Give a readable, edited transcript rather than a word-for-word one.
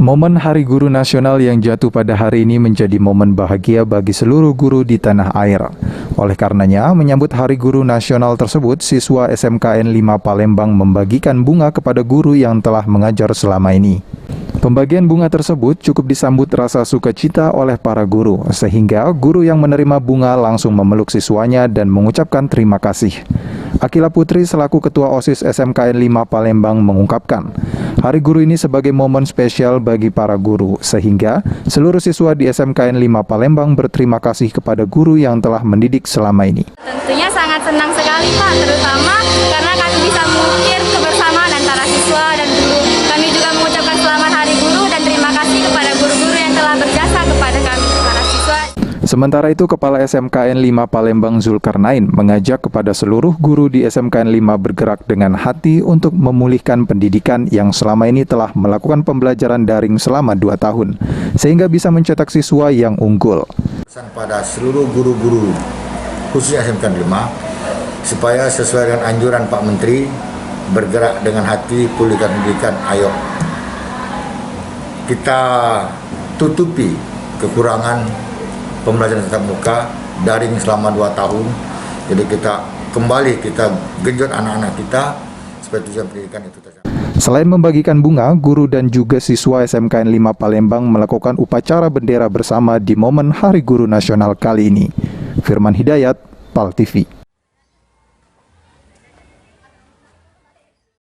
Momen Hari Guru Nasional yang jatuh pada hari ini menjadi momen bahagia bagi seluruh guru di tanah air. Oleh karenanya, menyambut Hari Guru Nasional tersebut, siswa SMKN 5 Palembang membagikan bunga kepada guru yang telah mengajar selama ini. Pembagian bunga tersebut cukup disambut rasa sukacita oleh para guru, sehingga guru yang menerima bunga langsung memeluk siswanya dan mengucapkan terima kasih. Akila Putri selaku Ketua OSIS SMKN 5 Palembang mengungkapkan, Hari Guru ini sebagai momen spesial bagi para guru, sehingga seluruh siswa di SMKN 5 Palembang berterima kasih kepada guru yang telah mendidik selama ini. Tentunya sangat senang sekali Pak, terutama karena kami bisa mengukir kebersamaan antara siswa dan guru. Kami juga mengucapkan selamat Hari Guru dan terima kasih kepada guru-guru yang telah berjasa kepada kami, para siswa. Sementara itu, Kepala SMKN 5 Palembang Zulkarnain mengajak kepada seluruh guru di SMKN 5 bergerak dengan hati untuk memulihkan pendidikan yang selama ini telah melakukan pembelajaran daring selama 2 tahun, sehingga bisa mencetak siswa yang unggul. Pesan pada seluruh guru-guru, khususnya SMKN 5, supaya sesuai dengan anjuran Pak Menteri, bergerak dengan hati, pulihkan pendidikan, ayo. Kita tutupi kekurangan pembelajaran tatap muka daring selama 2 tahun. Jadi kita genjot anak-anak kita supaya tujuan pendidikan itu tercapai. Selain membagikan bunga, guru dan juga siswa SMKN 5 Palembang melakukan upacara bendera bersama di momen Hari Guru Nasional kali ini. Firman Hidayat, PAL TV.